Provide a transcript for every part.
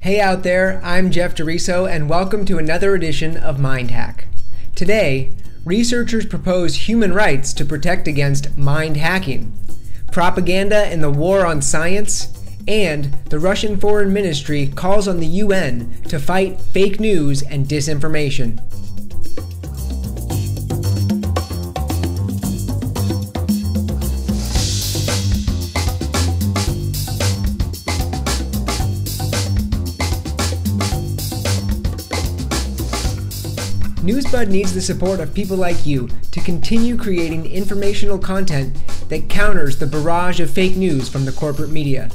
Hey out there, I'm Jeff DeRiso and welcome to another edition of Mind Hack. Today, researchers propose human rights to protect against mind hacking, propaganda in the war on science, and the Russian Foreign Ministry calls on the UN to fight fake news and disinformation. Newsbud needs the support of people like you to continue creating informational content that counters the barrage of fake news from the corporate media.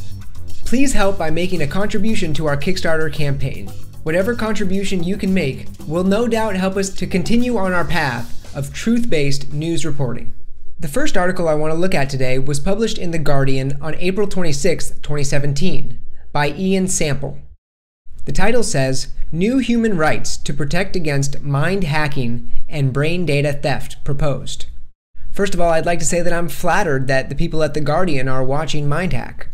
Please help by making a contribution to our Kickstarter campaign. Whatever contribution you can make will no doubt help us to continue on our path of truth-based news reporting. The first article I want to look at today was published in The Guardian on April 26, 2017 by Ian Sample. The title says, "New Human Rights to Protect Against Mind Hacking and Brain Data Theft Proposed." First of all, I'd like to say that I'm flattered that the people at The Guardian are watching Mind Hack.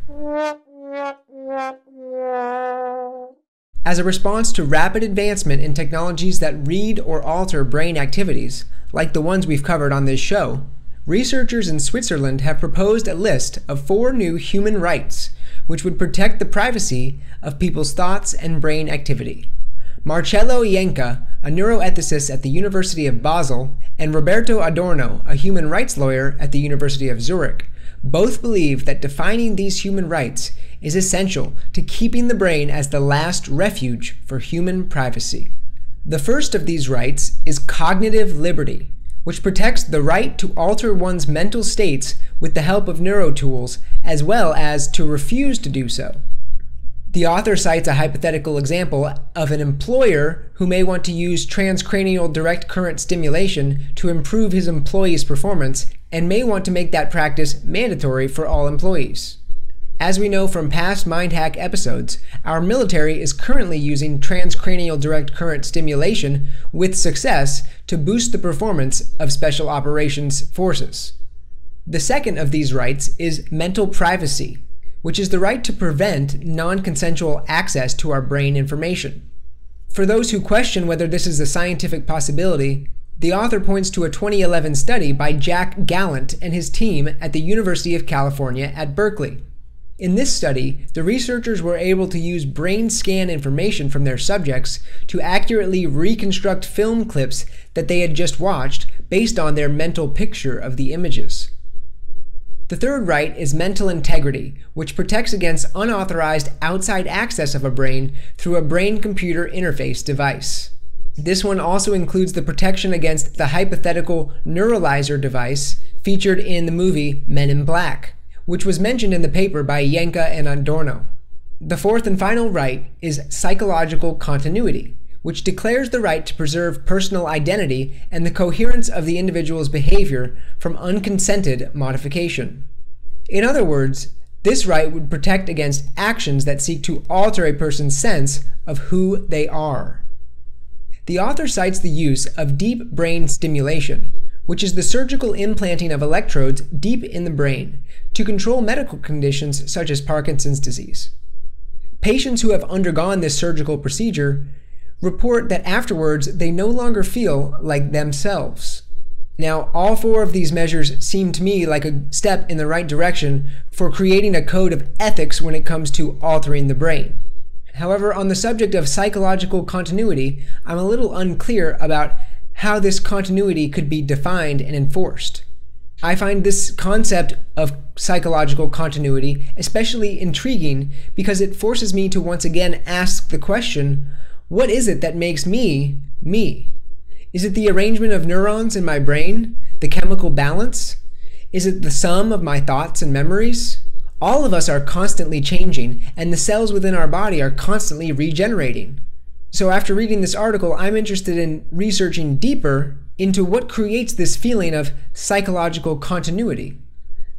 As a response to rapid advancement in technologies that read or alter brain activities, like the ones we've covered on this show, researchers in Switzerland have proposed a list of 4 new human rights which would protect the privacy of people's thoughts and brain activity. Marcello Ienca, a neuroethicist at the University of Basel, and Roberto Adorno, a human rights lawyer at the University of Zurich, both believe that defining these human rights is essential to keeping the brain as the last refuge for human privacy. The first of these rights is cognitive liberty, which protects the right to alter one's mental states with the help of neurotools, as well as to refuse to do so. The author cites a hypothetical example of an employer who may want to use transcranial direct current stimulation to improve his employees' performance and may want to make that practice mandatory for all employees. As we know from past Mind Hack episodes, our military is currently using transcranial direct current stimulation with success to boost the performance of special operations forces. The second of these rights is mental privacy, which is the right to prevent non-consensual access to our brain information. For those who question whether this is a scientific possibility, the author points to a 2011 study by Jack Gallant and his team at the University of California at Berkeley. In this study, the researchers were able to use brain scan information from their subjects to accurately reconstruct film clips that they had just watched based on their mental picture of the images. The third right is mental integrity, which protects against unauthorized outside access of a brain through a brain-computer interface device. This one also includes the protection against the hypothetical neuralizer device featured in the movie Men in Black, which was mentioned in the paper by Ienca and Adorno. The fourth and final right is psychological continuity, which declares the right to preserve personal identity and the coherence of the individual's behavior from unconsented modification. In other words, this right would protect against actions that seek to alter a person's sense of who they are. The author cites the use of deep brain stimulation, which is the surgical implanting of electrodes deep in the brain to control medical conditions such as Parkinson's disease. Patients who have undergone this surgical procedure report that afterwards they no longer feel like themselves. Now, all 4 of these measures seem to me like a step in the right direction for creating a code of ethics when it comes to altering the brain. However, on the subject of psychological continuity, I'm a little unclear about how this continuity could be defined and enforced. I find this concept of psychological continuity especially intriguing because it forces me to once again ask the question, what is it that makes me, me? Is it the arrangement of neurons in my brain? The chemical balance? Is it the sum of my thoughts and memories? All of us are constantly changing, and the cells within our body are constantly regenerating. So after reading this article, I'm interested in researching deeper into what creates this feeling of psychological continuity.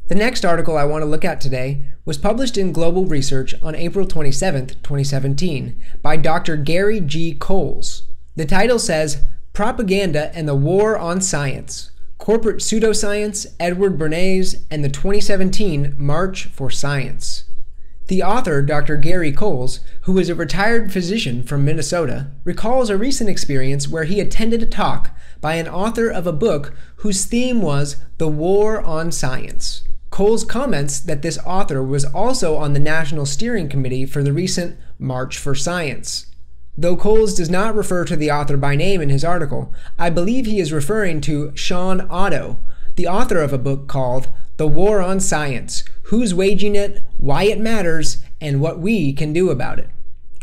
The next article I want to look at today was published in Global Research on April 27, 2017 by Dr. Gary G. Coles. The title says, "Propaganda and the War on Science: Corporate Pseudo-Science, Edward Bernays, and the 2017 March for Science." The author, Dr. Gary Coles, who is a retired physician from Minnesota, recalls a recent experience where he attended a talk by an author of a book whose theme was the war on science. Coles comments that this author was also on the National Steering Committee for the recent March for Science. Though Coles does not refer to the author by name in his article, I believe he is referring to Sean Otto, the author of a book called The War on Science: Who's Waging It, Why It Matters, and What We Can Do About It.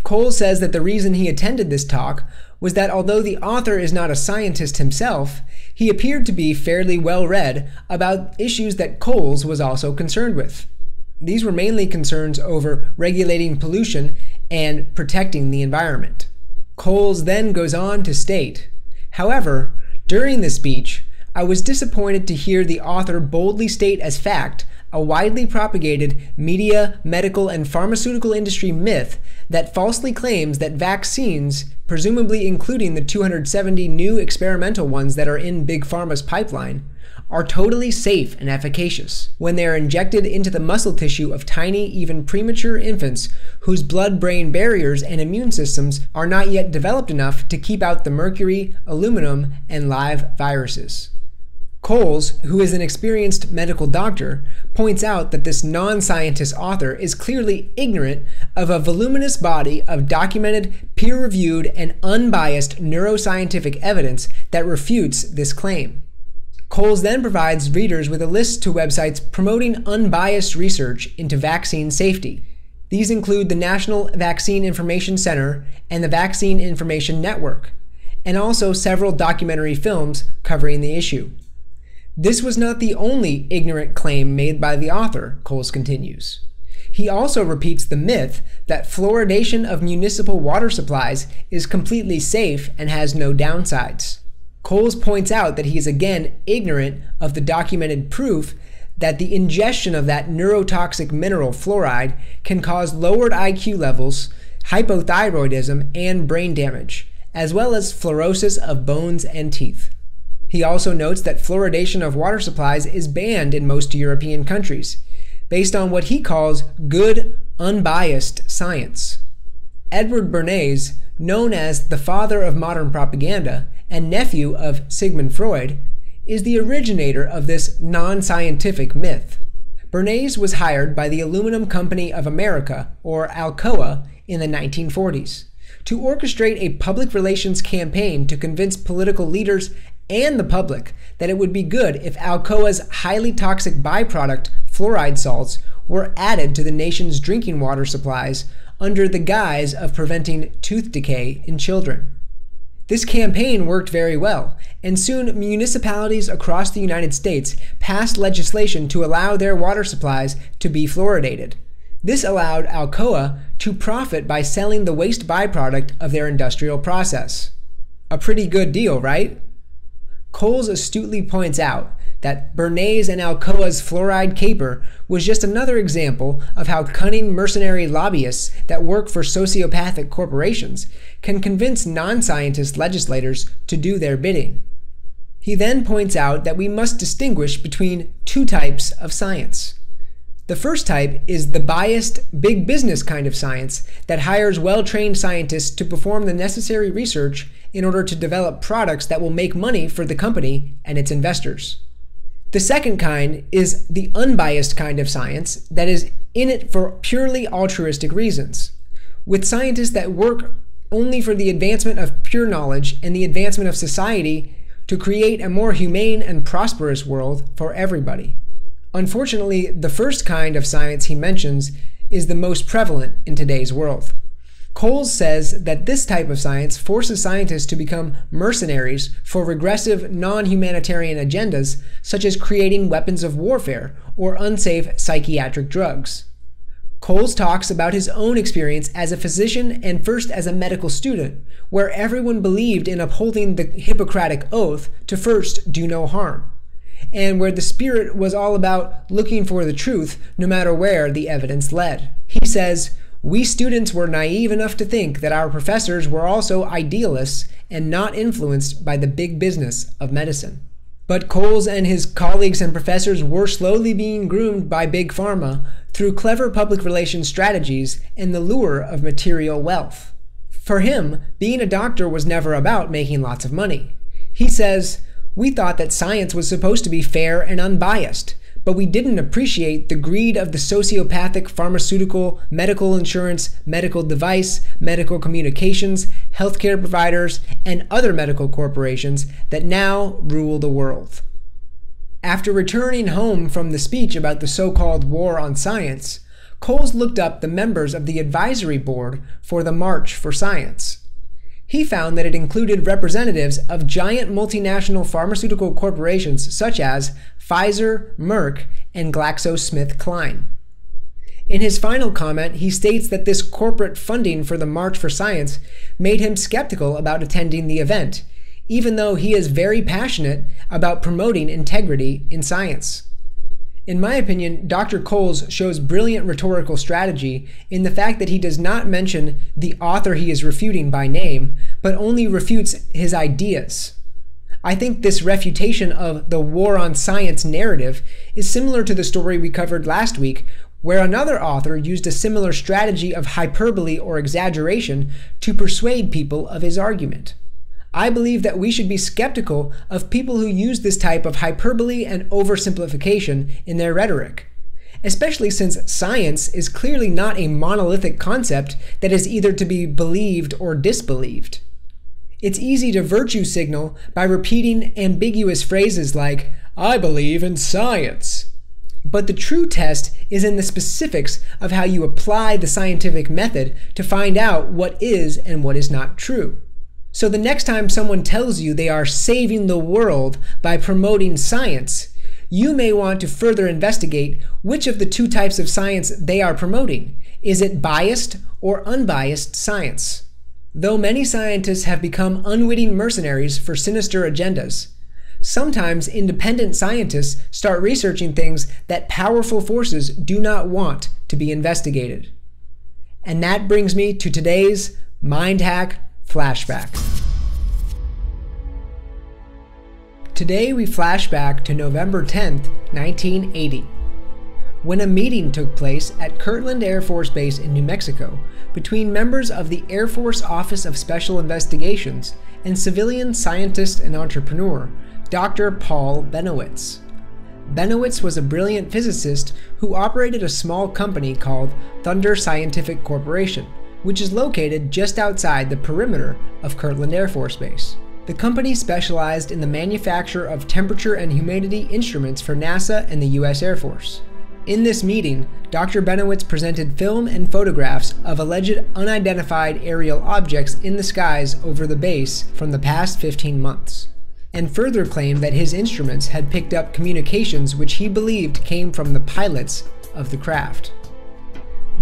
Coles says that the reason he attended this talk was that although the author is not a scientist himself, he appeared to be fairly well read about issues that Coles was also concerned with. These were mainly concerns over regulating pollution and protecting the environment. Coles then goes on to state, "However, during this speech, I was disappointed to hear the author boldly state as fact a widely propagated media, medical, and pharmaceutical industry myth that falsely claims that vaccines, presumably including the 270 new experimental ones that are in Big Pharma's pipeline, are totally safe and efficacious when they are injected into the muscle tissue of tiny, even premature infants whose blood-brain barriers and immune systems are not yet developed enough to keep out the mercury, aluminum, and live viruses." Coles, who is an experienced medical doctor, points out that this non-scientist author is clearly ignorant of a voluminous body of documented, peer-reviewed, and unbiased neuroscientific evidence that refutes this claim. Coles then provides readers with a list to websites promoting unbiased research into vaccine safety. These include the National Vaccine Information Center and the Vaccine Information Network, and also several documentary films covering the issue. This was not the only ignorant claim made by the author, Coles continues. He also repeats the myth that fluoridation of municipal water supplies is completely safe and has no downsides. Coles points out that he is again ignorant of the documented proof that the ingestion of that neurotoxic mineral fluoride can cause lowered IQ levels, hypothyroidism, and brain damage, as well as fluorosis of bones and teeth. He also notes that fluoridation of water supplies is banned in most European countries, based on what he calls good, unbiased science. Edward Bernays, known as the father of modern propaganda and nephew of Sigmund Freud, is the originator of this non-scientific myth. Bernays was hired by the Aluminum Company of America, or Alcoa, in the 1940s, to orchestrate a public relations campaign to convince political leaders and the public that it would be good if Alcoa's highly toxic byproduct, fluoride salts, were added to the nation's drinking water supplies under the guise of preventing tooth decay in children. This campaign worked very well, and soon municipalities across the United States passed legislation to allow their water supplies to be fluoridated. This allowed Alcoa to profit by selling the waste byproduct of their industrial process. A pretty good deal, right? Coles astutely points out that Bernays and Alcoa's fluoride caper was just another example of how cunning mercenary lobbyists that work for sociopathic corporations can convince non-scientist legislators to do their bidding. He then points out that we must distinguish between two types of science. The first type is the biased, big business kind of science that hires well-trained scientists to perform the necessary research in order to develop products that will make money for the company and its investors. The second kind is the unbiased kind of science that is in it for purely altruistic reasons, with scientists that work only for the advancement of pure knowledge and the advancement of society to create a more humane and prosperous world for everybody. Unfortunately, the first kind of science he mentions is the most prevalent in today's world. Coles says that this type of science forces scientists to become mercenaries for regressive, non-humanitarian agendas, such as creating weapons of warfare or unsafe psychiatric drugs. Coles talks about his own experience as a physician and first as a medical student, where everyone believed in upholding the Hippocratic Oath to first do no harm, and where the spirit was all about looking for the truth no matter where the evidence led. He says, "We students were naive enough to think that our professors were also idealists and not influenced by the big business of medicine." But Coles and his colleagues and professors were slowly being groomed by Big Pharma through clever public relations strategies and the lure of material wealth. For him, being a doctor was never about making lots of money. He says, "We thought that science was supposed to be fair and unbiased, but we didn't appreciate the greed of the sociopathic pharmaceutical, medical insurance, medical device, medical communications, healthcare providers, and other medical corporations that now rule the world." After returning home from the speech about the so-called war on science, Coles looked up the members of the advisory board for the March for Science. He found that it included representatives of giant multinational pharmaceutical corporations such as Pfizer, Merck, and GlaxoSmithKline. In his final comment, he states that this corporate funding for the March for Science made him skeptical about attending the event, even though he is very passionate about promoting integrity in science. In my opinion, Dr. Coles shows brilliant rhetorical strategy in the fact that he does not mention the author he is refuting by name, but only refutes his ideas. I think this refutation of the war on science narrative is similar to the story we covered last week, where another author used a similar strategy of hyperbole or exaggeration to persuade people of his argument. I believe that we should be skeptical of people who use this type of hyperbole and oversimplification in their rhetoric, especially since science is clearly not a monolithic concept that is either to be believed or disbelieved. It's easy to virtue signal by repeating ambiguous phrases like, "I believe in science." But the true test is in the specifics of how you apply the scientific method to find out what is and what is not true. So the next time someone tells you they are saving the world by promoting science, you may want to further investigate which of the two types of science they are promoting. Is it biased or unbiased science? Though many scientists have become unwitting mercenaries for sinister agendas, sometimes independent scientists start researching things that powerful forces do not want to be investigated. And that brings me to today's Mind Hack Flashback. Today we flash back to November 10th, 1980, when a meeting took place at Kirtland Air Force Base in New Mexico between members of the Air Force Office of Special Investigations and civilian scientist and entrepreneur, Dr. Paul Bennewitz. Bennewitz was a brilliant physicist who operated a small company called Thunder Scientific Corporation, which is located just outside the perimeter of Kirtland Air Force Base. The company specialized in the manufacture of temperature and humidity instruments for NASA and the U.S. Air Force. In this meeting, Dr. Bennewitz presented film and photographs of alleged unidentified aerial objects in the skies over the base from the past 15 months, and further claimed that his instruments had picked up communications which he believed came from the pilots of the craft.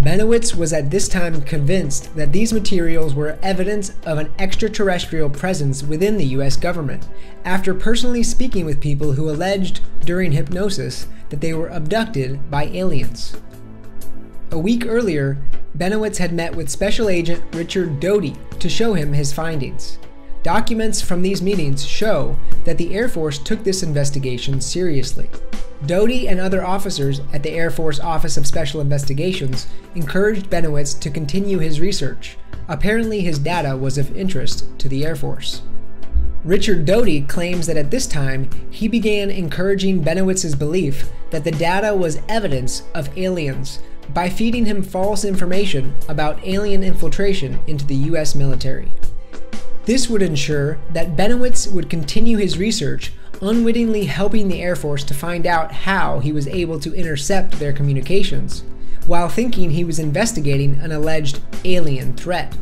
Bennewitz was at this time convinced that these materials were evidence of an extraterrestrial presence within the US government, after personally speaking with people who alleged during hypnosis that they were abducted by aliens. A week earlier, Bennewitz had met with Special Agent Richard Doty to show him his findings. Documents from these meetings show that the Air Force took this investigation seriously. Doty and other officers at the Air Force Office of Special Investigations encouraged Bennewitz to continue his research. Apparently his data was of interest to the Air Force. Richard Doty claims that at this time, he began encouraging Bennewitz's belief that the data was evidence of aliens by feeding him false information about alien infiltration into the US military. This would ensure that Bennewitz would continue his research, unwittingly helping the Air Force to find out how he was able to intercept their communications, while thinking he was investigating an alleged alien threat.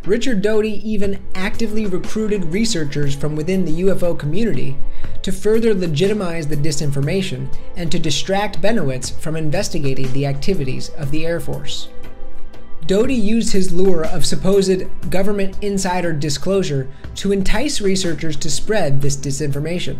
Richard Doty even actively recruited researchers from within the UFO community to further legitimize the disinformation and to distract Bennewitz from investigating the activities of the Air Force. Doty used his lure of supposed government insider disclosure to entice researchers to spread this disinformation.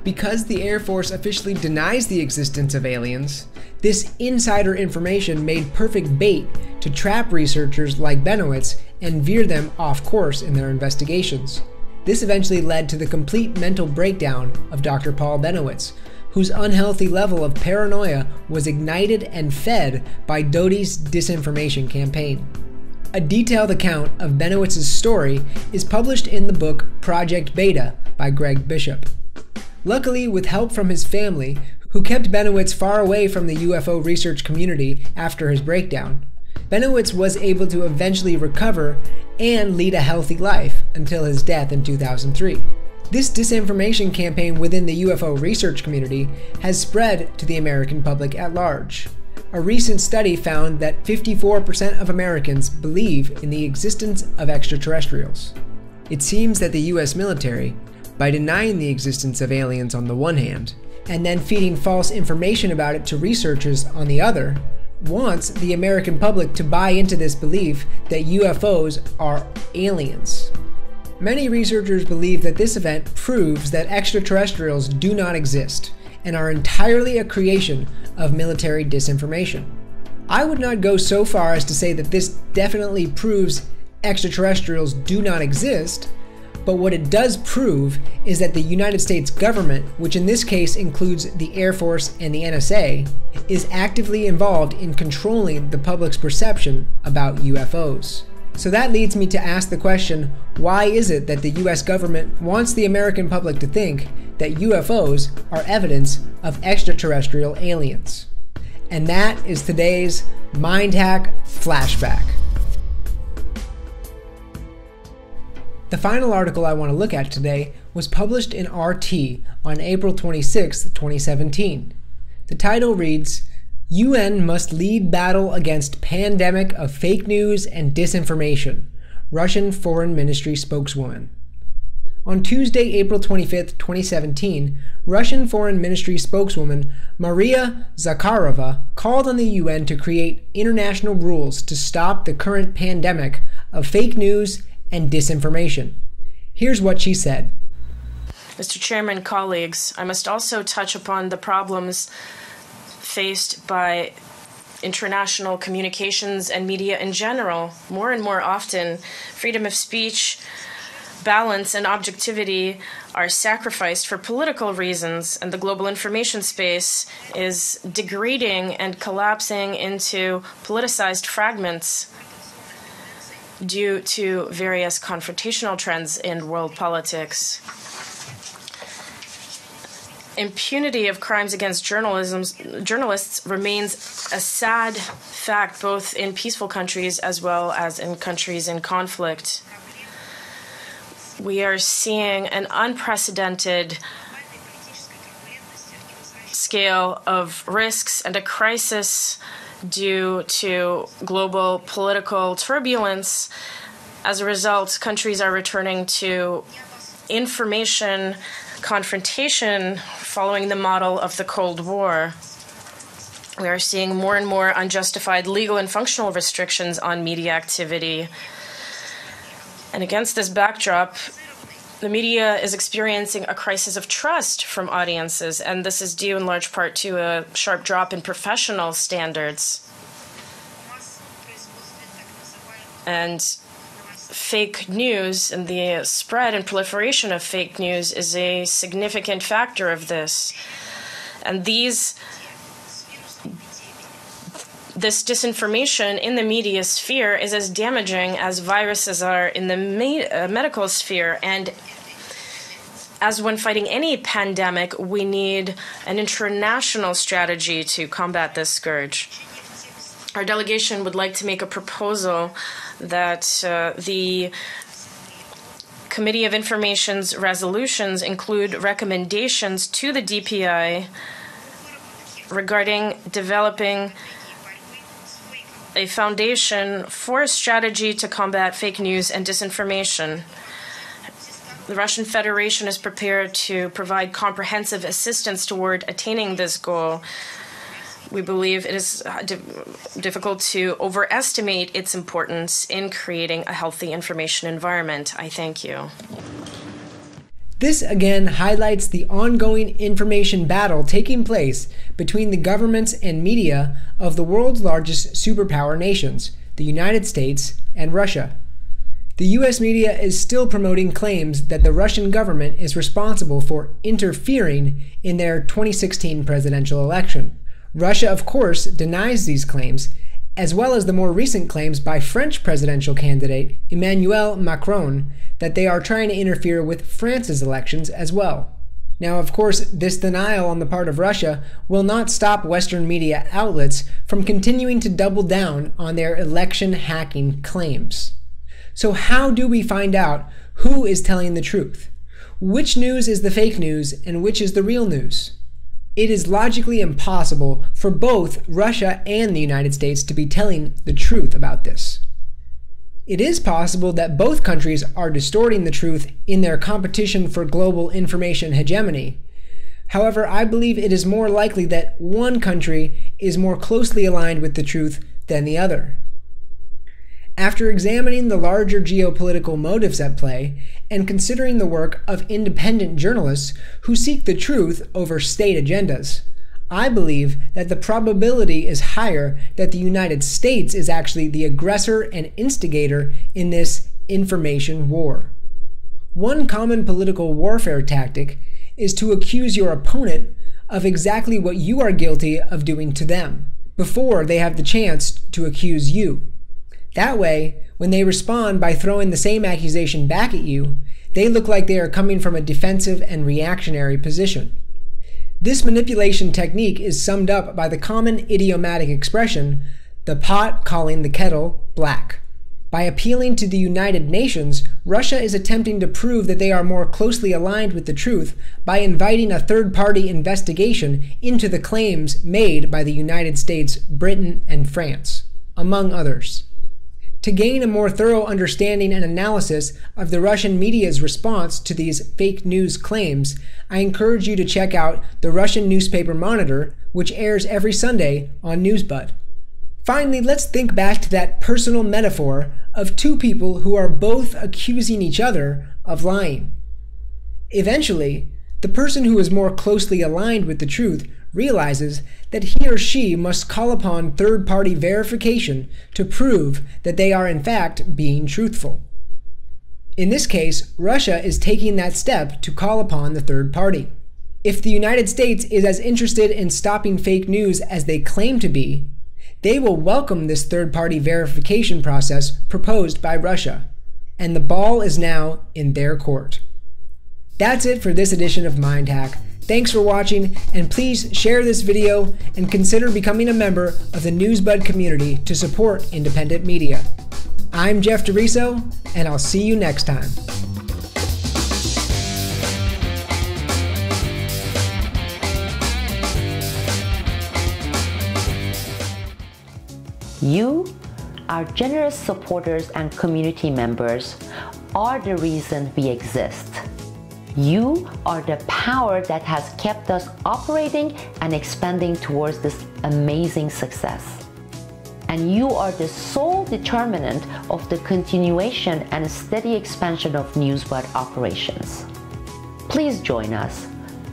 Because the Air Force officially denies the existence of aliens, this insider information made perfect bait to trap researchers like Bennewitz and veer them off course in their investigations. This eventually led to the complete mental breakdown of Dr. Paul Bennewitz, whose unhealthy level of paranoia was ignited and fed by Doty's disinformation campaign. A detailed account of Bennewitz's story is published in the book Project Beta by Greg Bishop. Luckily, with help from his family, who kept Bennewitz far away from the UFO research community after his breakdown, Bennewitz was able to eventually recover and lead a healthy life until his death in 2003. This disinformation campaign within the UFO research community has spread to the American public at large. A recent study found that 54% of Americans believe in the existence of extraterrestrials. It seems that the US military, by denying the existence of aliens on the one hand, and then feeding false information about it to researchers on the other, wants the American public to buy into this belief that UFOs are aliens. Many researchers believe that this event proves that extraterrestrials do not exist and are entirely a creation of military disinformation. I would not go so far as to say that this definitely proves extraterrestrials do not exist, but what it does prove is that the United States government, which in this case includes the Air Force and the NSA, is actively involved in controlling the public's perception about UFOs. So that leads me to ask the question, why is it that the US government wants the American public to think that UFOs are evidence of extraterrestrial aliens? And that is today's Mind Hack Flashback. The final article I want to look at today was published in RT on April 26, 2017. The title reads, UN must lead battle against pandemic of fake news and disinformation, Russian Foreign Ministry spokeswoman. On Tuesday, April 25, 2017, Russian Foreign Ministry spokeswoman Maria Zakharova called on the UN to create international rules to stop the current pandemic of fake news and disinformation. Here's what she said. Mr. Chairman, colleagues, I must also touch upon the problems faced by international communications and media in general. More and more often, freedom of speech, balance, and objectivity are sacrificed for political reasons, and the global information space is degrading and collapsing into politicized fragments due to various confrontational trends in world politics. Impunity of crimes against journalists remains a sad fact both in peaceful countries as well as in countries in conflict. We are seeing an unprecedented scale of risks and a crisis due to global political turbulence. As a result, countries are returning to information confrontation following the model of the Cold War. We are seeing more and more unjustified legal and functional restrictions on media activity. And against this backdrop, the media is experiencing a crisis of trust from audiences, and this is due in large part to a sharp drop in professional standards. And fake news and the spread and proliferation of fake news is a significant factor of this. And this disinformation in the media sphere is as damaging as viruses are in the medical sphere. And as when fighting any pandemic, we need an international strategy to combat this scourge. Our delegation would like to make a proposal that the Committee of Information's resolutions include recommendations to the DPI regarding developing a foundation for a strategy to combat fake news and disinformation. The Russian Federation is prepared to provide comprehensive assistance toward attaining this goal. We believe it is difficult to overestimate its importance in creating a healthy information environment. I thank you. This again highlights the ongoing information battle taking place between the governments and media of the world's largest superpower nations, the United States and Russia. The US media is still promoting claims that the Russian government is responsible for interfering in their 2016 presidential election. Russia, of course, denies these claims, as well as the more recent claims by French presidential candidate Emmanuel Macron that they are trying to interfere with France's elections as well. Now, of course, this denial on the part of Russia will not stop Western media outlets from continuing to double down on their election hacking claims. So how do we find out who is telling the truth? Which news is the fake news and which is the real news? It is logically impossible for both Russia and the United States to be telling the truth about this. It is possible that both countries are distorting the truth in their competition for global information hegemony. However, I believe it is more likely that one country is more closely aligned with the truth than the other. After examining the larger geopolitical motives at play and considering the work of independent journalists who seek the truth over state agendas, I believe that the probability is higher that the United States is actually the aggressor and instigator in this information war. One common political warfare tactic is to accuse your opponent of exactly what you are guilty of doing to them, before they have the chance to accuse you. That way, when they respond by throwing the same accusation back at you, they look like they are coming from a defensive and reactionary position. This manipulation technique is summed up by the common idiomatic expression, the pot calling the kettle black. By appealing to the United Nations, Russia is attempting to prove that they are more closely aligned with the truth by inviting a third-party investigation into the claims made by the United States, Britain, and France, among others. To gain a more thorough understanding and analysis of the Russian media's response to these fake news claims, I encourage you to check out the Russian newspaper Monitor, which airs every Sunday on Newsbud. Finally, let's think back to that personal metaphor of two people who are both accusing each other of lying. Eventually, the person who is more closely aligned with the truth realizes that he or she must call upon third-party verification to prove that they are in fact being truthful. In this case, Russia is taking that step to call upon the third party. If the United States is as interested in stopping fake news as they claim to be, they will welcome this third-party verification process proposed by Russia, and the ball is now in their court. That's it for this edition of Mind Hack. Thanks for watching, and please share this video and consider becoming a member of the Newsbud community to support independent media. I'm Jeff DeRiso, and I'll see you next time. You, our generous supporters and community members, are the reason we exist. You are the power that has kept us operating and expanding towards this amazing success. And you are the sole determinant of the continuation and steady expansion of Newsbud operations. Please join us.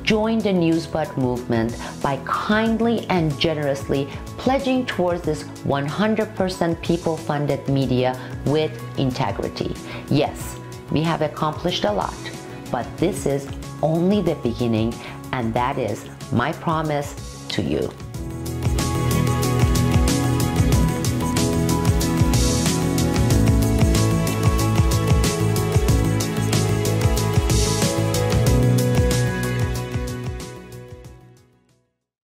Join the Newsbud movement by kindly and generously pledging towards this 100% people-funded media with integrity. Yes, we have accomplished a lot, but this is only the beginning, and that is my promise to you.